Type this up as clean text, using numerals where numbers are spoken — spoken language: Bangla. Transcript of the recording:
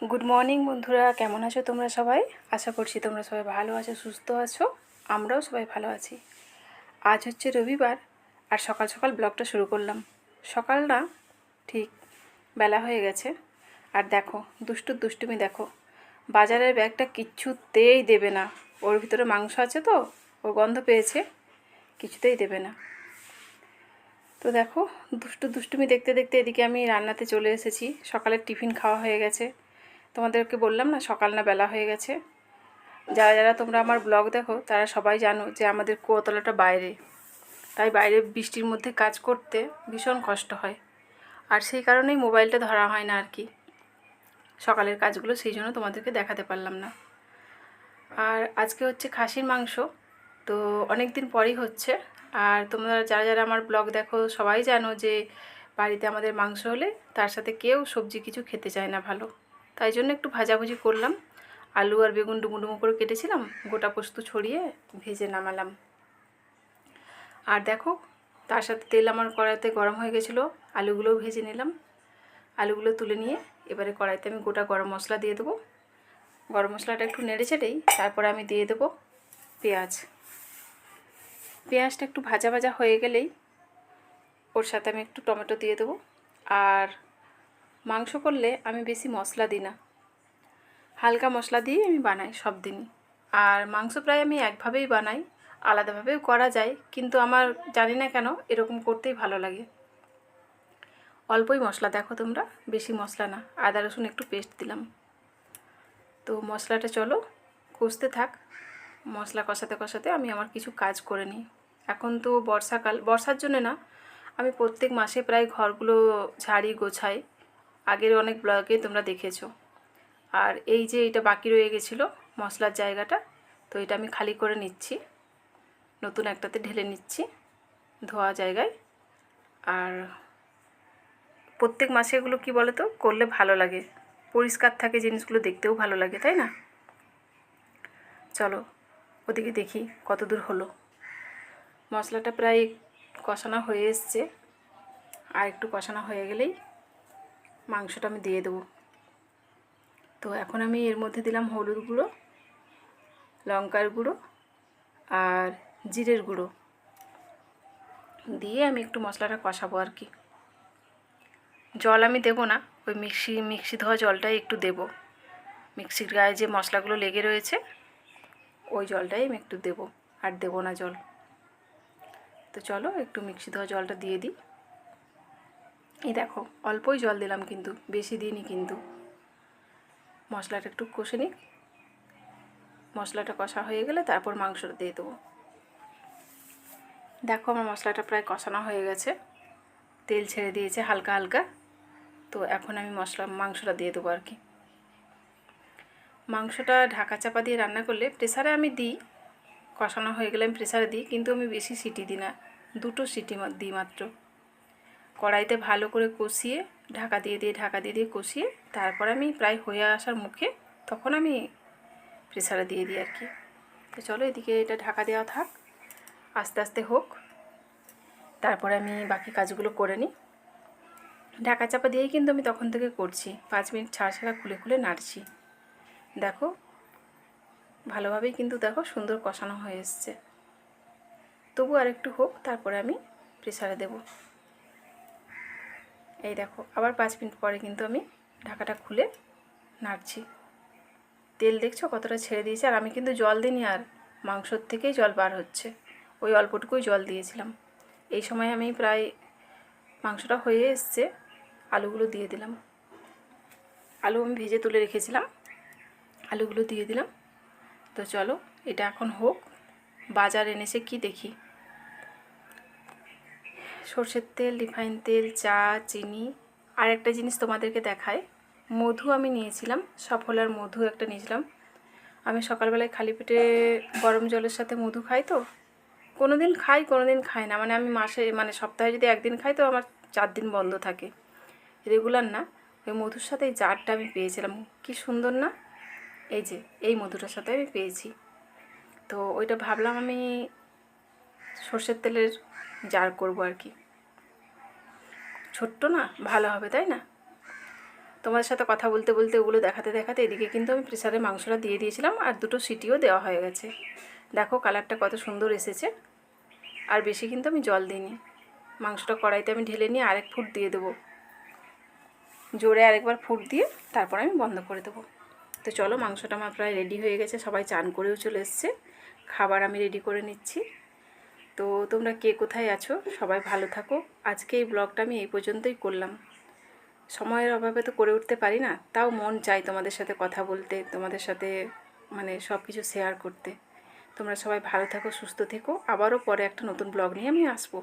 গুড মর্নিং বন্ধুরা, কেমন আছো তোমরা সবাই? আশা করছি তোমরা সবাই ভালো আছো, সুস্থ আছো। আমরাও সবাই ভালো আছি। আজ হচ্ছে রবিবার, আর সকাল সকাল ব্লগটা শুরু করলাম। সকাল না, ঠিক বেলা হয়ে গেছে। আর দেখো দুষ্টুমি দেখো, বাজারের ব্যাগটা কিচ্ছুতেই দেবে না। ওর ভিতরে মাংস আছে তো, ওর গন্ধ পেয়েছে, কিছুতেই দেবে না। তো দেখো দুষ্টুমি দেখতে দেখতে এদিকে আমি রান্নাতে চলে এসেছি। সকালের টিফিন খাওয়া হয়ে গেছে। তোমাদেরকে বললাম না সকাল না বেলা হয়ে গেছে। যারা যারা তোমরা আমার ব্লগ দেখো তারা সবাই জানো যে আমাদের কুয়োতলাটা বাইরে, তাই বাইরে বৃষ্টির মধ্যে কাজ করতে ভীষণ কষ্ট হয়। আর সেই কারণেই মোবাইলটা ধরা হয় না আর কি, সকালের কাজগুলো সেই জন্য তোমাদেরকে দেখাতে পারলাম না। আর আজকে হচ্ছে খাসির মাংস, তো অনেক দিন পরই হচ্ছে। আর তোমরা যারা যারা আমার ব্লগ দেখো সবাই জানো যে বাড়িতে আমাদের মাংস হলে তার সাথে কেউ সবজি কিছু খেতে চায় না ভালো, তাই জন্য একটু ভাজাভুজি করলাম। আলু আর বেগুন ডুমো ডুমো করে কেটেছিলাম, গোটা পোস্ত ছড়িয়ে ভেজে নামালাম। আর দেখো তার সাথে তেল আমার কড়াইতে গরম হয়ে গেছিলো, আলুগুলোও ভেজে নিলাম। আলুগুলো তুলে নিয়ে এবারে কড়াইতে আমি গোটা গরম মশলা দিয়ে দেবো। গরম মশলাটা একটু নেড়ে চেড়েই তারপরে আমি দিয়ে দেবো পেঁয়াজ। পেঁয়াজটা একটু ভাজা ভাজা হয়ে গেলেই ওর সাথে আমি একটু টমেটো দিয়ে দেবো। আর মাংস করলে আমি বেশি মশলা দিই না, হালকা মশলা দিয়ে আমি বানাই সব দিনই। আর মাংস প্রায় আমি একভাবেই বানাই, আলাদাভাবেও করা যায়, কিন্তু আমার জানি না কেন এরকম করতেই ভালো লাগে। অল্পই মশলা, দেখো তোমরা, বেশি মশলা না। আদা রসুন একটু পেস্ট দিলাম। তো মশলাটা চলো কষতে থাক। মশলা কষাতে কষাতে আমি আমার কিছু কাজ করে নিই। এখন তো বর্ষাকাল, বর্ষার জন্য না, আমি প্রত্যেক মাসে প্রায় ঘরগুলো ঝাড়ি গোছাই। আগের অনেক ব্লগে তোমরা দেখেছো। আর এই যে এটা বাকি রয়ে গেছিলো মশলার জায়গাটা, তো এটা আমি খালি করে নিচ্ছি, নতুন একটাতে ঢেলে নিচ্ছি ধোয়া জায়গায়। আর প্রত্যেক মাসে এগুলো কী বলো তো করলে ভালো লাগে, পরিষ্কার থাকে জিনিসগুলো, দেখতেও ভালো লাগে, তাই না? চলো ওদিকে দেখি কত দূর হলো। মশলাটা প্রায় কষানো হয়ে এসছে, আর একটু কষানো হয়ে গেলেই মাংসটা আমি দিয়ে দেবো। তো এখন আমি এর মধ্যে দিলাম হলুদ গুঁড়ো, লঙ্কার গুঁড়ো আর জিরের গুঁড়ো দিয়ে আমি একটু মশলাটা কষাবো আর কি। জল আমি দেবো না, ওই মিক্সি ধোয়া জলটাই একটু দেব। মিক্সির গায়ে যে মশলাগুলো লেগে রয়েছে ওই জলটাই আমি একটু দেব, আর দেবো না জল। তো চলো একটু মিক্সি ধোয়া জলটা দিয়ে দিই। এই দেখো অল্পই জল দিলাম, কিন্তু বেশি দিইনি। কিন্তু মশলাটা একটু কষে নিই, মশলাটা কষা হয়ে গেলে তারপর মাংসটা দিয়ে দেবো। দেখো আমার মশলাটা প্রায় কষানো হয়ে গেছে, তেল ছেড়ে দিয়েছে হালকা হালকা। তো এখন আমি মাংসটা দিয়ে দেবো আর কি। মাংসটা ঢাকা চাপা দিয়ে রান্না করলে, প্রেসারে আমি দিই, কষানো হয়ে গেলে আমি প্রেসারে দিই, কিন্তু আমি বেশি সিটি দিই না, 2টো সিটি দিই মাত্র। কড়াইতে ভালো করে কষিয়ে ঢাকা দিয়ে কষিয়ে তারপর আমি প্রায় হয়ে আসার মুখে তখন আমি প্রেসারে দিয়ে দিই আর কি। তো চলো এদিকে এটা ঢাকা দেওয়া থাক, আস্তে আস্তে হোক, তারপরে আমি বাকি কাজগুলো করে নিই। ঢাকা চাপা দিয়েই কিন্তু আমি তখন থেকে করছি, 5 মিনিট ছাড়া ছাড়া খুলে খুলে নাড়ছি। দেখো ভালোভাবেই কিন্তু দেখো সুন্দর কষানো হয়ে এসছে। তবু আর একটু হোক, তারপরে আমি প্রেসারে দেব। এই দেখো আবার 5 মিনিট পরে কিন্তু আমি ঢাকাটা খুলে নাড়ছি। তেল দেখছো কতটা ছেড়ে দিয়েছে, আর আমি কিন্তু জল দিইনি, আর মাংসর থেকেই জল বার হচ্ছে, ওই অল্পটুকুই জল দিয়েছিলাম। এই সময় আমি প্রায় মাংসটা হয়ে এসছে, আলুগুলো দিয়ে দিলাম। আলু আমি ভেজে তুলে রেখেছিলাম, আলুগুলো দিয়ে দিলাম। তো চলো এটা এখন হোক। বাজার এনেছে কি দেখি, সর্ষের তেল, রিফাইন তেল, চা, চিনি, আর একটা জিনিস তোমাদেরকে দেখায়, মধু আমি নিয়েছিলাম, সফলার মধু একটা নিয়েছিলাম। আমি সকালবেলায় খালি পেটে গরম জলের সাথে মধু খাই, তো কোনো দিন খাই কোনো দিন খাই না, মানে আমি সপ্তাহে যদি একদিন খাই তো আমার 4 দিন বন্ধ থাকে, রেগুলার না। ওই মধুর সাথে এই জারটা আমি পেয়েছিলাম, কি সুন্দর না, এই যে এই মধুটার সাথে আমি পেয়েছি। তো ওইটা ভাবলাম আমি সর্ষের তেলের জার করব আর কি, ছোট্ট না, ভালো হবে তাই না? তোমাদের সাথে কথা বলতে বলতে ওগুলো দেখাতে দেখাতে এদিকে কিন্তু আমি প্রেসারে মাংসটা দিয়ে দিয়েছিলাম আর 2টো সিটিও দেওয়া হয়ে গেছে। দেখো কালারটা কত সুন্দর এসেছে। আর বেশি কিন্তু আমি জল দিইনি। মাংসটা কড়াইতে আমি ঢেলে নিয়ে আরেক ফুট দিয়ে দেবো, জোরে আরেকবার ফুট দিয়ে তারপর আমি বন্ধ করে দেবো। তো চলো, মাংসটা আমার প্রায় রেডি হয়ে গেছে, সবাই চান করেও চলে এসছে, খাবার আমি রেডি করে নিচ্ছি। তো তোমরা কে কোথায় আছো, সবাই ভালো থাকো। আজকে এই ব্লগটা আমি এই পর্যন্তই করলাম। সময়ের অভাবে তো করে উঠতে পারি না, তাও মন চাই তোমাদের সাথে কথা বলতে, তোমাদের সাথে মানে সব কিছু শেয়ার করতে। তোমরা সবাই ভালো থাকো, সুস্থ থেকো। আবারও পরে একটা নতুন ব্লগ নিয়ে আমি আসবো।